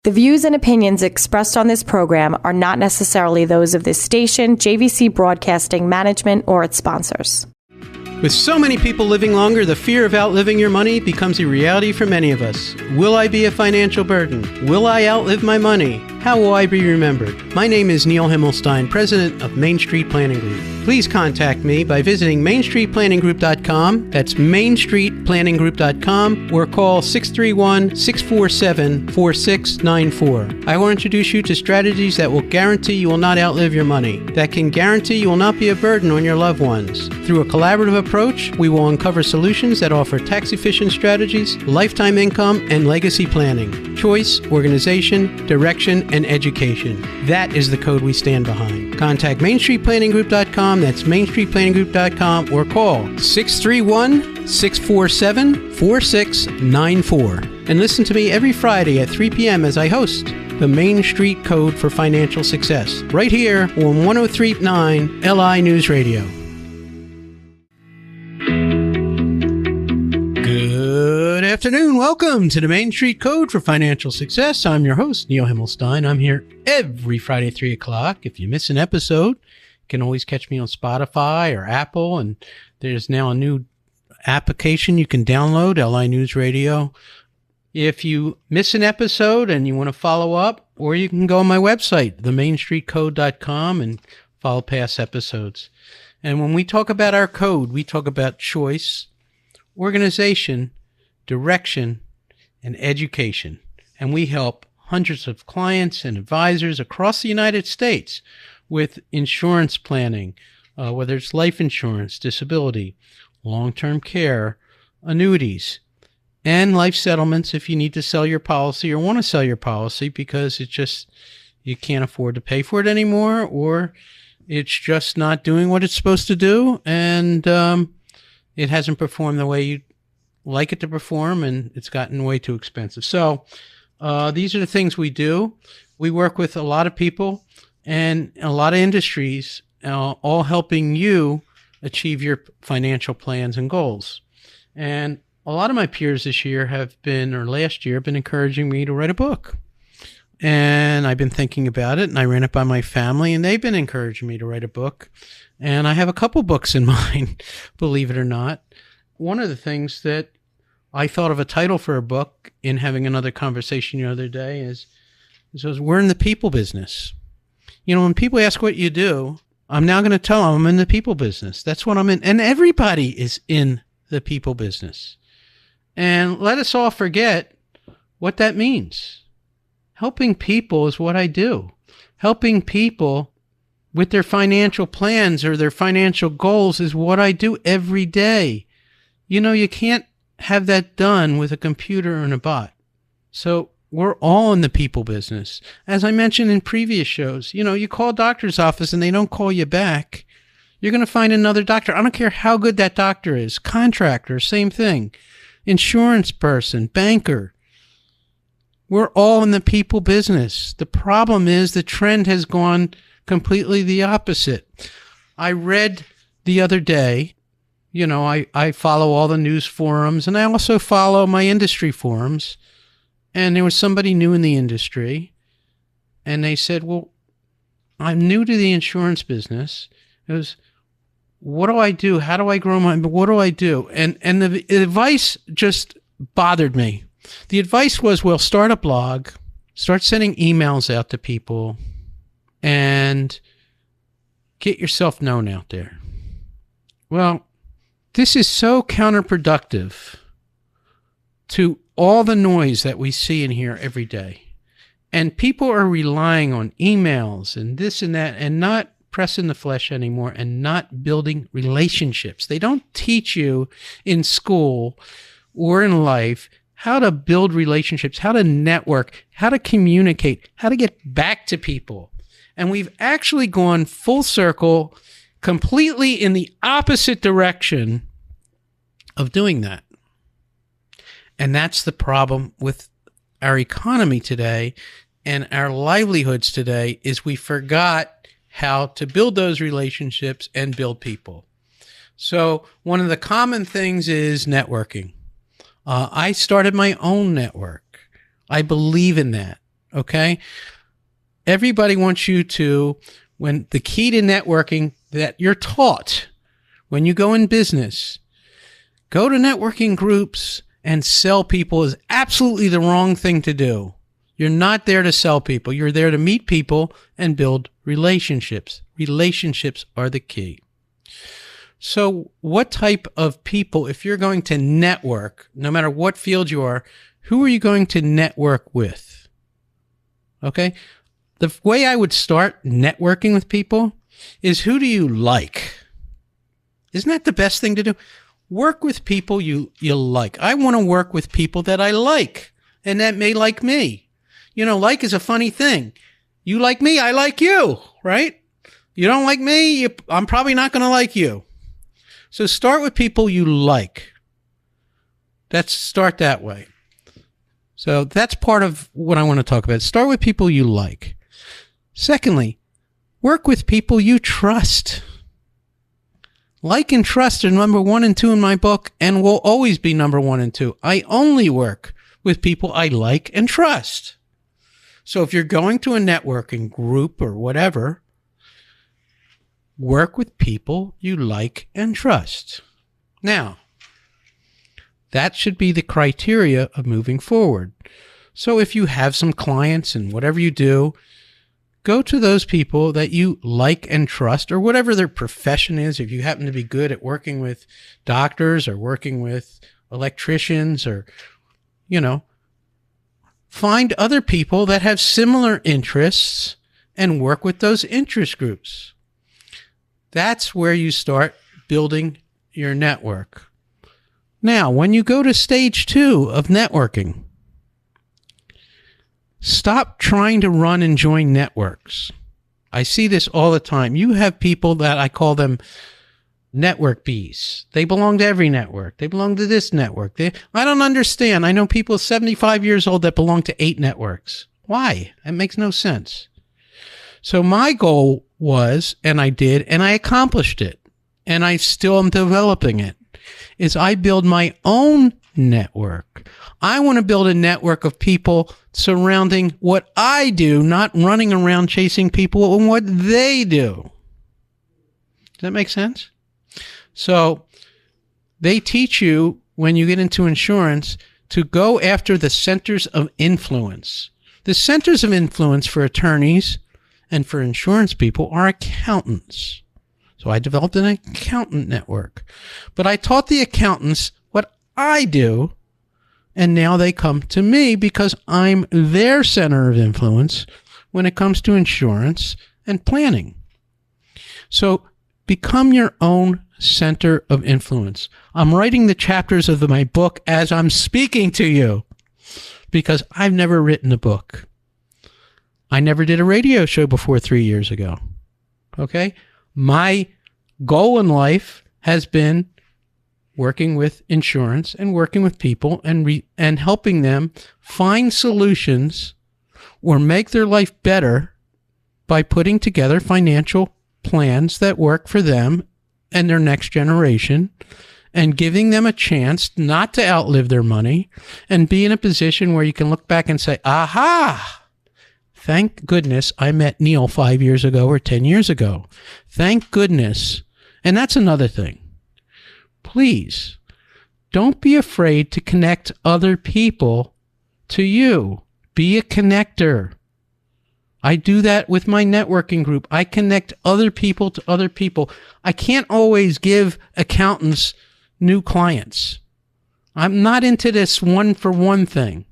The views and opinions expressed on this program are not necessarily those of this station, JVC Broadcasting Management, or its sponsors. With so many people living longer, the fear of outliving your money becomes a reality for many of us. Will I be a financial burden? Will I outlive my money? How will I be remembered? My name is Neil Himmelstein, president of Main Street Planning Group. Please contact me by visiting mainstreetplanninggroup.com. That's mainstreetplanninggroup.com, or call 631-647-4694. I will introduce you to strategies that will guarantee you will not outlive your money, that can guarantee you will not be a burden on your loved ones. Through a collaborative approach, we will uncover solutions that offer tax-efficient strategies, lifetime income, and legacy planning, choice, organization, direction, and education. That is the code we stand behind. Contact mainstreetplanninggroup.com. That's mainstreetplanninggroup.com, or call 631-647-4694. And listen to me every Friday at 3 p.m. as I host the Main Street Code for Financial Success, right here on 103.9 LI News Radio. Good afternoon. Welcome to the Main Street Code for Financial Success. I'm your host, Neil Himmelstein. I'm here every Friday at 3 o'clock. If you miss an episode, you can always catch me on Spotify or Apple. And there's now a new application you can download, LI News Radio. If you miss an episode and you want to follow up, or you can go on my website, themainstreetcode.com, and follow past episodes. And when we talk about our code, we talk about choice, organization, direction, and education. And we help hundreds of clients and advisors across the United States with insurance planning, whether it's life insurance, disability, long-term care, annuities, and life settlements if you need to sell your policy or want to sell your policy because it's just, you can't afford to pay for it anymore, or it's just not doing what it's supposed to do, and it hasn't performed the way you like it to perform, and it's gotten way too expensive. So these are the things we do. We work with a lot of people and a lot of industries, all helping you achieve your financial plans and goals. And a lot of my peers this year last year, have been encouraging me to write a book. And I've been thinking about it, and I ran it by my family, and they've been encouraging me to write a book. And I have a couple books in mind, believe it or not. One of the things that I thought of a title for a book in having another conversation the other day is we're in the people business. You know, when people ask what you do, I'm now going to tell them I'm in the people business. That's what I'm in. And everybody is in the people business. And let us all forget what that means. Helping people is what I do. Helping people with their financial plans or their financial goals is what I do every day. You know, you can't have that done with a computer and a bot. So we're all in the people business. As I mentioned in previous shows, you know, you call a doctor's office and they don't call you back, you're going to find another doctor. I don't care how good that doctor is. Contractor, same thing. Insurance person, banker. We're all in the people business. The problem is the trend has gone completely the opposite. I read the other day, you know, I follow all the news forums, and I also follow my industry forums. And there was somebody new in the industry, and they said, well, I'm new to the insurance business. It was, what do I do? How do I grow what do I do? And the advice just bothered me. The advice was, well, start a blog, start sending emails out to people, and get yourself known out there. Well, this is so counterproductive to all the noise that we see and hear every day. And people are relying on emails and this and that, and not pressing the flesh anymore, and not building relationships. They don't teach you in school or in life how to build relationships, how to network, how to communicate, how to get back to people. And we've actually gone full circle, completely in the opposite direction of doing that. And that's the problem with our economy today and our livelihoods today, is we forgot how to build those relationships and build people. So one of the common things is networking. I started my own network. I believe in that. okay? Everybody wants you to, when the key to networking that you're taught when you go in business, go to networking groups and sell people is absolutely the wrong thing to do. You're not there to sell people. You're there to meet people and build relationships. Relationships are the key. So what type of people, if you're going to network, no matter what field you are, who are you going to network with? Okay? The way I would start networking with people is, who do you like? Isn't that the best thing to do? Work with people you like. I want to work with people that I like and that may like me. You know, like is a funny thing. You like me, I like you, right? You don't like me, I'm probably not going to like you. So start with people you like. Start that way. So that's part of what I want to talk about. Start with people you like. Secondly, work with people you trust. Like and trust are number 1 and 2 in my book and will always be number 1 and 2. I only work with people I like and trust. So if you're going to a networking group or whatever, work with people you like and trust. Now, that should be the criteria of moving forward. So if you have some clients and whatever you do, go to those people that you like and trust, or whatever their profession is. If you happen to be good at working with doctors or working with electricians, or, find other people that have similar interests and work with those interest groups. That's where you start building your network. Now, when you go to stage 2 of networking, stop trying to run and join networks. I see this all the time. You have people that I call them network bees. They belong to every network. They belong to this network. I don't understand. I know people 75 years old that belong to 8 networks. Why? It makes no sense. So my goal was, and I did, and I accomplished it, and I still am developing it, is I build my own network. I want to build a network of people surrounding what I do, not running around chasing people and what they do. Does that make sense? So they teach you, when you get into insurance, to go after the centers of influence. The centers of influence for attorneys and for insurance people are accountants. So I developed an accountant network. But I taught the accountants what I do, and now they come to me because I'm their center of influence when it comes to insurance and planning. So become your own center of influence. I'm writing the chapters of my book as I'm speaking to you, because I've never written a book. I never did a radio show before 3 years ago. Okay? My goal in life has been working with insurance and working with people and helping them find solutions or make their life better by putting together financial plans that work for them and their next generation, and giving them a chance not to outlive their money and be in a position where you can look back and say, aha, thank goodness I met Neil 5 years ago or 10 years ago. Thank goodness. And that's another thing. Please don't be afraid to connect other people to you. Be a connector. I do that with my networking group. I connect other people to other people. I can't always give accountants new clients. I'm not into this one-for-one thing.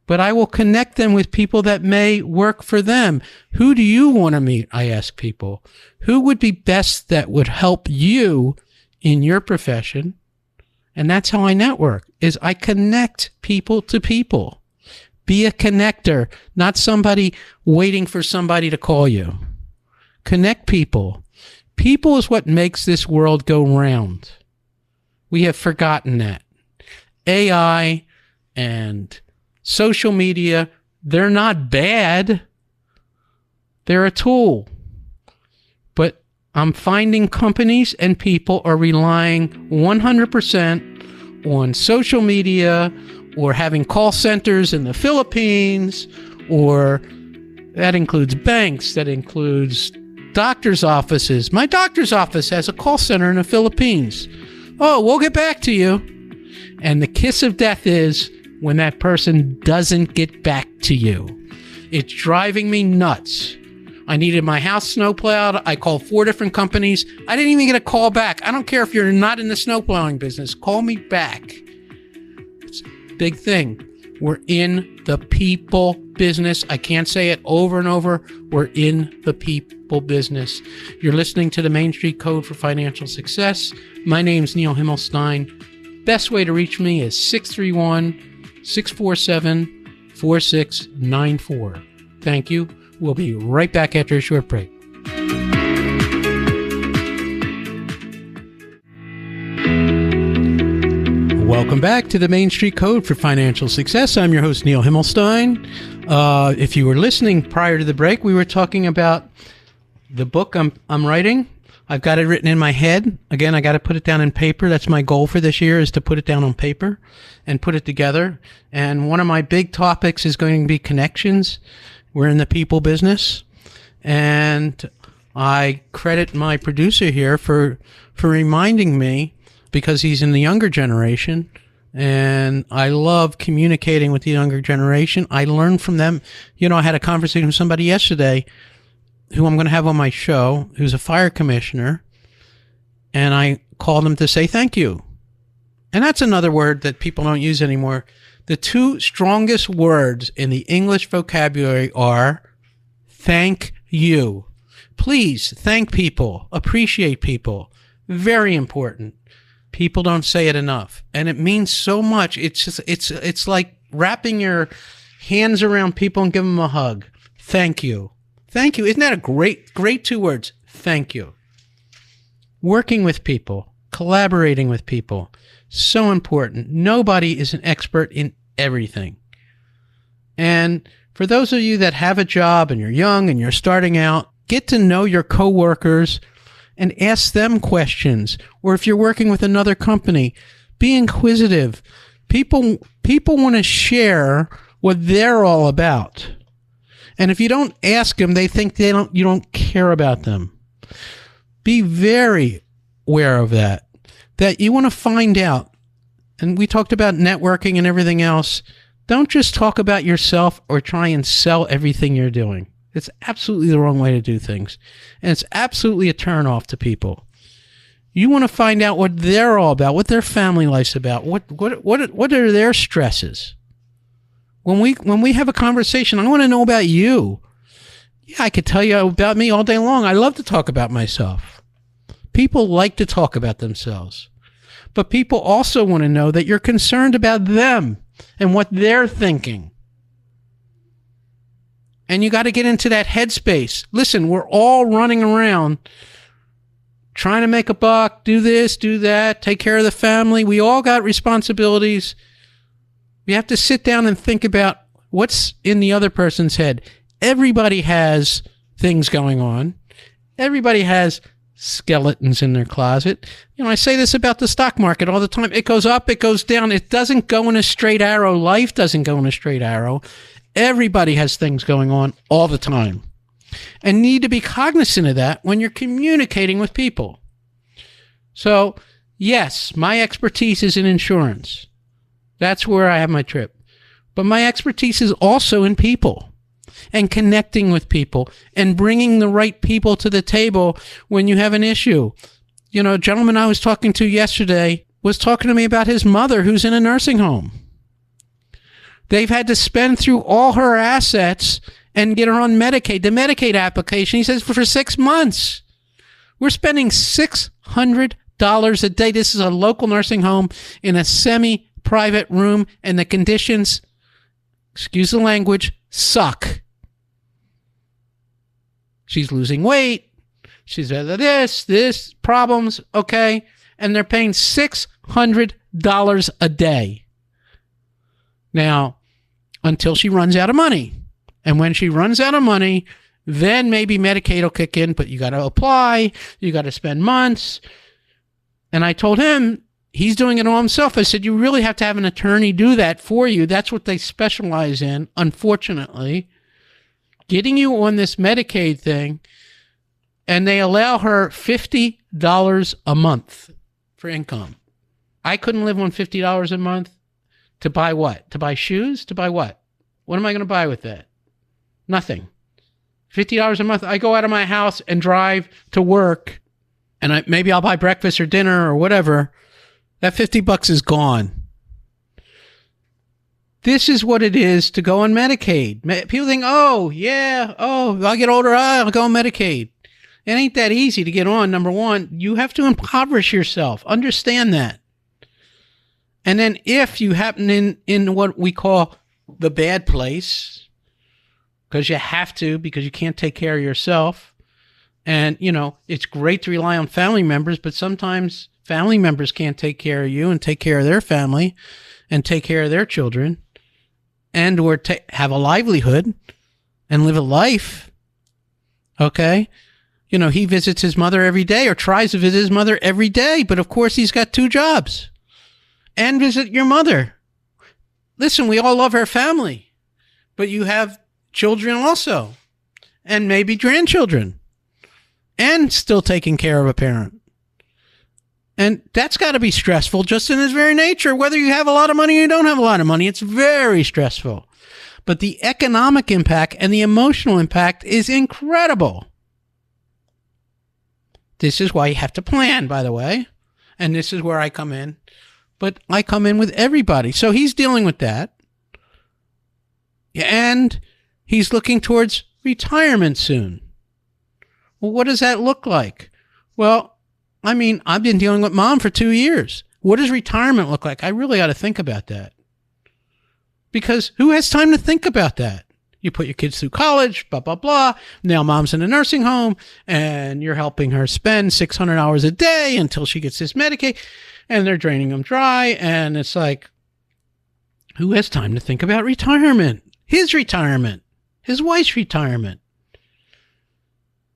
But I will connect them with people that may work for them. Who do you want to meet? I ask people. Who would be best that would help you in your profession? And that's how I network, is I connect people to people. Be a connector, not somebody waiting for somebody to call you. Connect people. People is what makes this world go round. We have forgotten that. AI and social media, they're not bad. They're a tool. But I'm finding companies and people are relying 100% on social media, or having call centers in the Philippines, or that includes banks, that includes doctor's offices. My doctor's office has a call center in the Philippines. Oh, we'll get back to you. And the kiss of death is when that person doesn't get back to you. It's driving me nuts. I needed my house snowplowed. I called 4 different companies. I didn't even get a call back. I don't care if you're not in the snowplowing business. Call me back. It's a big thing. We're in the people business. I can't say it over and over. We're in the people business. You're listening to the Main Street Code for Financial Success. My name's Neil Himmelstein. Best way to reach me is 631-647-4694. Thank you. We'll be right back after a short break. Welcome back to the Main Street Code for Financial Success. I'm your host, Neil Himmelstein. If you were listening prior to the break, we were talking about the book I'm writing. I've got it written in my head. Again, I got to put it down in paper. That's my goal for this year, is to put it down on paper and put it together. And one of my big topics is going to be connections. We're in the people business. And I credit my producer here for reminding me, because he's in the younger generation, and I love communicating with the younger generation. I learn from them. You know, I had a conversation with somebody yesterday who I'm going to have on my show, who's a fire commissioner, and I called him to say thank you. And that's another word that people don't use anymore. The 2 strongest words in the English vocabulary are thank you. Please thank people, appreciate people. Very important. People don't say it enough, and it means so much. It's like wrapping your hands around people and giving them a hug. Thank you. Thank you. Isn't that a great 2 words? Thank you. Working with people, collaborating with people, so important. Nobody is an expert in everything. And for those of you that have a job and you're young and you're starting out, get to know your coworkers and ask them questions. Or if you're working with another company, be inquisitive. People want to share what they're all about. And if you don't ask them, they think you don't care about them. Be very aware of that you want to find out. And we talked about networking and everything else. Don't just talk about yourself or try and sell everything you're doing. It's absolutely the wrong way to do things. And it's absolutely a turnoff to people. You want to find out what they're all about, what their family life's about, what are their stresses. When we have a conversation, I want to know about you. Yeah, I could tell you about me all day long. I love to talk about myself. People like to talk about themselves. But people also want to know that you're concerned about them and what they're thinking. And you got to get into that headspace. Listen, we're all running around trying to make a buck, do this, do that, take care of the family. We all got responsibilities. We have to sit down and think about what's in the other person's head. Everybody has things going on. Everybody has skeletons in their closet. You know, I say this about the stock market all the time. It goes up, it goes down. It doesn't go in a straight arrow. Life doesn't go in a straight arrow. Everybody has things going on all the time, and need to be cognizant of that when you're communicating with people. So, yes, my expertise is in insurance. That's where I have my trip. But my expertise is also in people and connecting with people and bringing the right people to the table when you have an issue. You know, a gentleman I was talking to yesterday was talking to me about his mother who's in a nursing home. They've had to spend through all her assets and get her on Medicaid, the Medicaid application. He says for 6 months. We're spending $600 a day. This is a local nursing home in a semi-private room, and the conditions, excuse the language, suck. She's losing weight. She's this, problems, okay? And they're paying $600 a day. Now, until she runs out of money. And when she runs out of money, then maybe Medicaid will kick in, but you got to apply, you got to spend months. And I told him, he's doing it all himself. I said, you really have to have an attorney do that for you. That's what they specialize in, unfortunately. getting you on this Medicaid thing, and they allow her $50 a month for income. I couldn't live on $50 a month to buy what? To buy shoes? To buy what? What am I going to buy with that? Nothing. $50 a month. I go out of my house and drive to work, and maybe I'll buy breakfast or dinner or whatever. That $50 is gone. This is what it is to go on Medicaid. People think, I'll get older, I'll go on Medicaid. It ain't that easy to get on. Number one, you have to impoverish yourself. Understand that. And then if you happen in what we call the bad place, because you have to, because you can't take care of yourself. And, it's great to rely on family members, but sometimes family members can't take care of you and take care of their family and take care of their children and or have a livelihood and live a life. Okay? He visits his mother every day or tries to visit his mother every day, but of course he's got 2 jobs. And visit your mother. Listen, we all love our family, but you have children also, and maybe grandchildren, and still taking care of a parent. And that's got to be stressful just in its very nature, whether you have a lot of money or you don't have a lot of money. It's very stressful. But the economic impact and the emotional impact is incredible. This is why you have to plan, by the way. And this is where I come in. But I come in with everybody. So he's dealing with that. And he's looking towards retirement soon. Well, what does that look like? Well, I've been dealing with Mom for 2 years. What does retirement look like? I really ought to think about that. Because who has time to think about that? You put your kids through college, blah, blah, blah. Now Mom's in a nursing home, and you're helping her spend 600 hours a day until she gets this Medicaid, and they're draining them dry. And it's like, who has time to think about retirement? His retirement. His wife's retirement.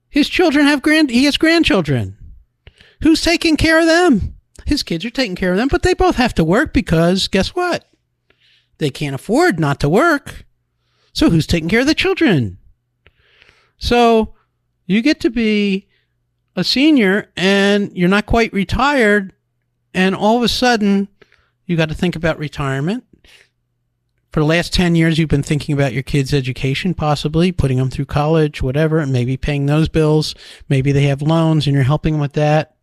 His children he has grandchildren. Who's taking care of them? His kids are taking care of them, but they both have to work because guess what? They can't afford not to work. So who's taking care of the children? So you get to be a senior and you're not quite retired, and all of a sudden you got to think about retirement. For the last 10 years, you've been thinking about your kids' education, possibly putting them through college, whatever, and maybe paying those bills. Maybe they have loans and you're helping them with that.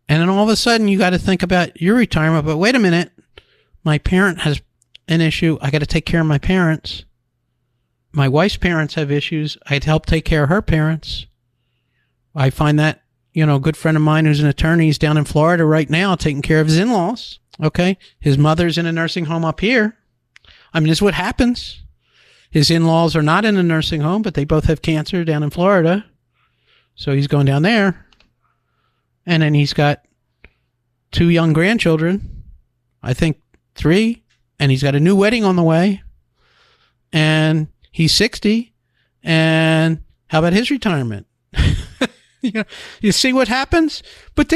And then all of a sudden you got to think about your retirement. But wait a minute, my parent has an issue. I got to take care of my parents. My wife's parents have issues. I'd help take care of her parents. I find that, a good friend of mine who's an attorney, he's down in Florida right now taking care of his in-laws. Okay. His mother's in a nursing home up here. This is what happens. His in-laws are not in a nursing home, but they both have cancer down in Florida. So he's going down there. And then he's got 2 young grandchildren. I think 3. And he's got a new wedding on the way. And he's 60. And how about his retirement? You see what happens? But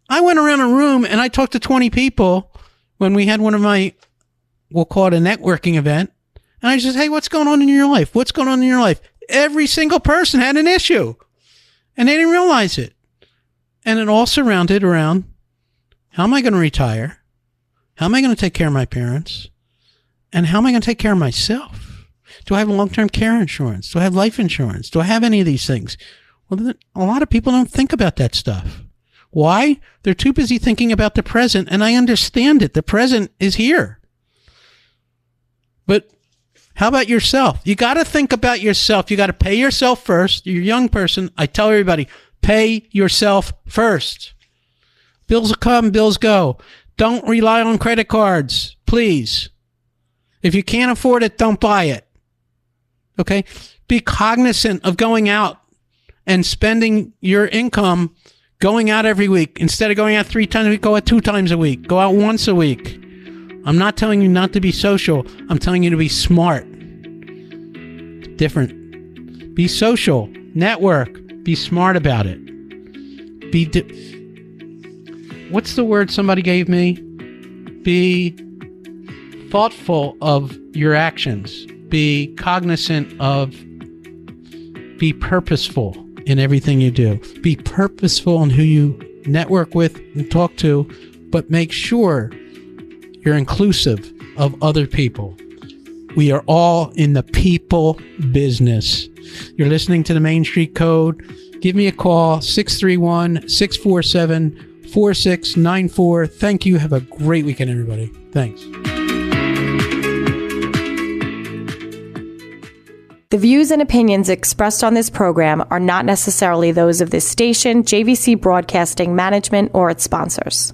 I went around a room and I talked to 20 people when we had one of my, we'll call it a networking event. And I said, hey, what's going on in your life? What's going on in your life? Every single person had an issue. And they didn't realize it. And it all surrounded around, how am I going to retire? How am I going to take care of my parents? And how am I going to take care of myself? Do I have long-term care insurance? Do I have life insurance? Do I have any of these things? Well, a lot of people don't think about that stuff. Why? They're too busy thinking about the present, and I understand it. The present is here. But how about yourself? You got to think about yourself. You got to pay yourself first. You're a young person. I tell everybody, pay yourself first. Bills come, bills go. Don't rely on credit cards, please. If you can't afford it, don't buy it. Okay? Be cognizant of going out and spending your income going out every week. Instead of going out 3 times a week, go out 2 times a week. Go out once a week. I'm not telling you not to be social. I'm telling you to be smart. Different. Be social. Network. Be smart about it. What's the word somebody gave me? Be thoughtful of your actions. Be cognizant of Be purposeful in everything you do. Be purposeful in who you network with and talk to, but make sure you're inclusive of other people. We are all in the people business. You're listening to the Main Street Code. Give me a call, 631-647-4694. Thank you. Have a great weekend, everybody. Thanks. The views and opinions expressed on this program are not necessarily those of this station, JVC Broadcasting Management, or its sponsors.